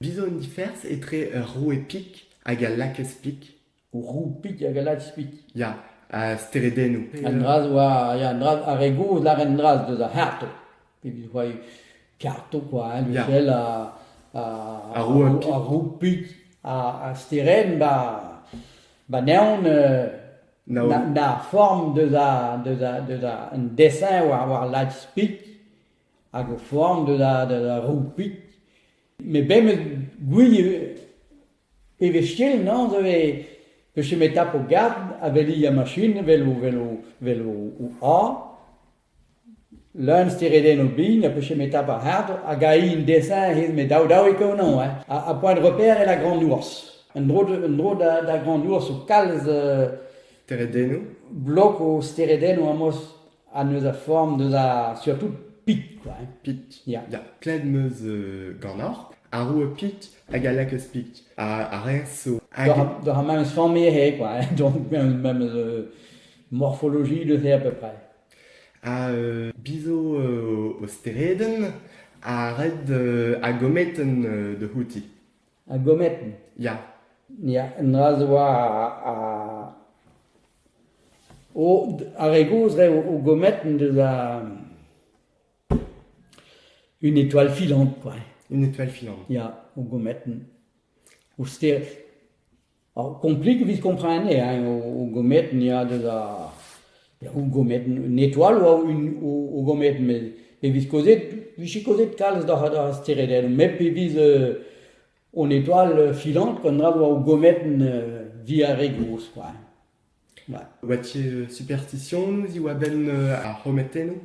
Bison differs etre roue pic hag a lakez pic. O roupik hag a latspik. Ya, a steredennoù. An draz oa, ya, an draz a regoz lar en draz deus a herto. Pevis oa piarto, quoi, Lucel A roupik. a roupik, a steren, ba neon na forme deus a un dessin war latspik hag o forme deus a roupik. Me bemet gouille pevez stiel, non, zo e peche met tap o gard a veli a machine vel o A. L'un stireden o bin, a peche met tap a hard, a gai un dessin hez met daou e non, a point de repère e la grande ours. Un dro da grande ours o kalz Steredennoù. blok o stireden o amos a neus a forme deus a surtout pik, quoi. Pic. Ya. Ya, kled meus gant or. A roue pic hag a lakez pic. A rez o. Daar ha même forme he, quoi. Donc même morphologie de fait à peu près. A bizo o stereden a red a gometen de houti. A gometen. Ya. Ja, en raz oa a regoz re o gometen deus a une étoile filante, quoi. Une étoile filante. Ja, o gometen. O ster... Alors, complique vis comprendre, hein, o gometen, ja, deus a... Ja, o gometen, une étoile ou o gometen, mais vis kozet kalz da stereden, mais vis on étoile filante qu'on a au gometen via regoz, quoi. Ouais. Oatier superstition nous oa ben a rometennoù.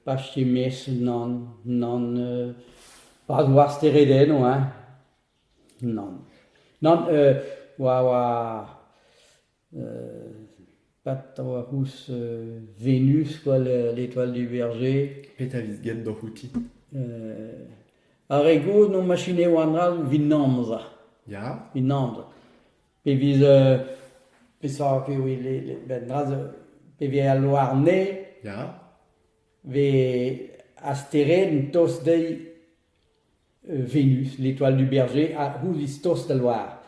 Pas chimes, non, pas war stereden, hein. Non. Non, pat oa hous Vénus, quoi, l'étoile du berger. Pet a viz get d'or houti. A regoz non machine o an raz vin namza. Ya. Vin namza. Pe viz... ben raz... Pe vi a loar ne, Ya. ve asteren tos dei Vénus, l'étoile du berger, a hous tos da loar.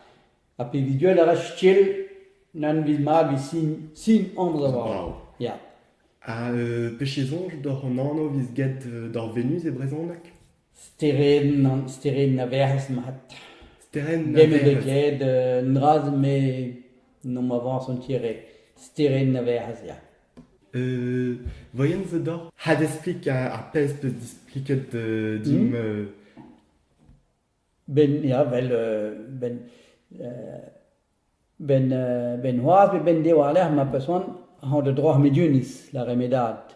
A pe vi duel a ra stiel, nan viz ma viz sin amza war. Bravo. Ya. A pechezonj d'or nano viz get d'or Venus e brezonek. Steren na verz mat. Steren na Beme de verz. ged, nraz me non m'avance on tiré. Steren na verz, ya. Voyen ze d'or. Had esplik a pez peus displiket dim... Ben, ja, wel, ben hoaz be ben deo aler ma person ha de droit medionis la remedad.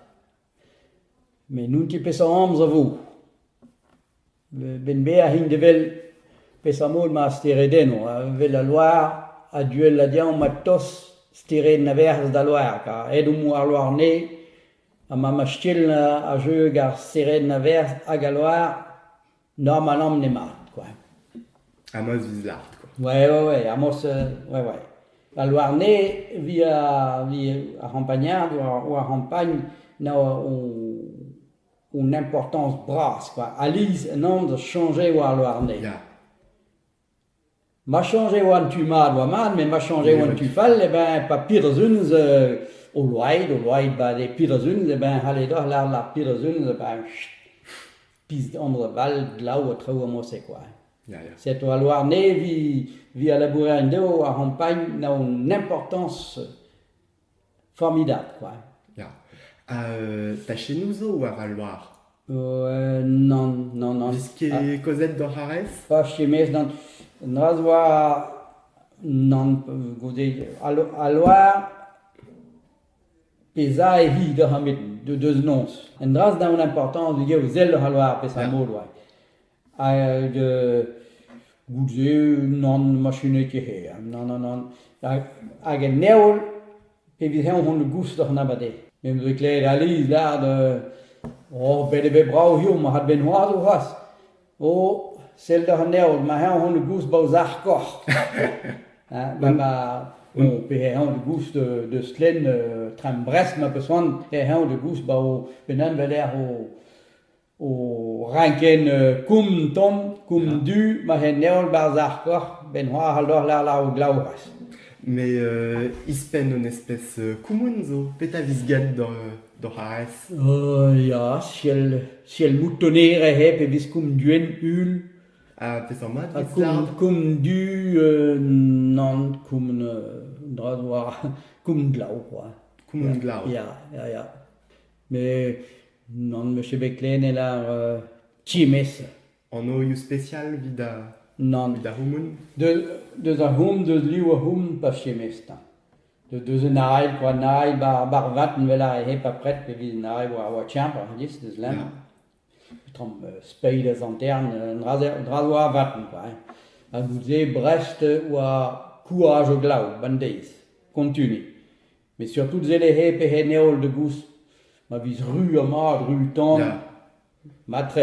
Mais nun ti pesa amz a vo. Ben be a hin de vel pesa mol ma steredeno, vel a loar a duel la dian ma tos steren na verz da loar, ka edum war loar ne, a ma stiel a jeu gar steren na verz hag a loar, normalement ne mat, quoi. Amos viz l'art, quoi. Ouais, amos, ouais. La Loire-Nez, via a Campagnard ou à Campagne, n'a une importance brasse, quoi. Alice, non, de changer ou à Loire-Nez. Ya. M'a changé ou an tu mal ou man, mais m'a changé ou an tu fall, eh ben, pas pire zuns, au loid, bah, des pire zuns, eh ben, allez, la pire zuns, eh ben, pis omre val, là où trop amos, c'est quoi. Ya. Cette Loire-Nez via labourer un dos à Campagne n'a une importance formidable, quoi. Ya. Ta chez nous zo ou ar Loire? Non. Viz ket kozet d'or arez? Pas chez mes, dans non, à Loire, pesa et hi de deux noms. Un dras dans une importance de aux ailes de Loire, pesa mot, ouais. De Goudzé, non, machine qui est, non. Hag en neol, pe vi hon de goust doch nabade. Mem de kled ali daar de bede be brau hier, maar had ben hoaz of was. Sel de neol, maar hon de goust bau zach koch. Pe hon de goust de sklen tram brest, maar besoin hon de goust bau benan veler o ranken kum tom, kum du, ma hen neol barzarkor, ben hoa halor la o glauras. Mais ispen une espèce commun zo, peta visgat dans Hares. Ja, siel moutonere he pe vis kum duen ul, Ah, pes en mat, a vis kum du, non, kum dradoir, kum glau, quoi. Commun glau. Ja. Mais non, monsieur Beklen est là, chimes. En oio spécial Non, vida humun. de a hum, de liu a hum, pas chimes. De un ail, quoi, un ail, bar vatten, vela, et pas prête, pe vis un ail, ou a champa, dis, des lem. Trom spades interne, un dradoir vatten, quoi. A gouze Brest ou a courage au glau, bandez, continue. Mais surtout des élèves pe he neol de gous, ma vis rue a mad, rue ton, Ja. matre.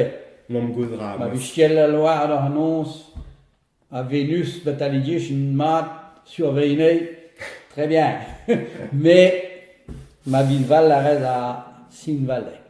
Mom godra. Ma vis chiel la loire da annonce, à Vénus, bataligé, une mat, surveillée, très bien. Mais ma vis val la reste à Sinvalet.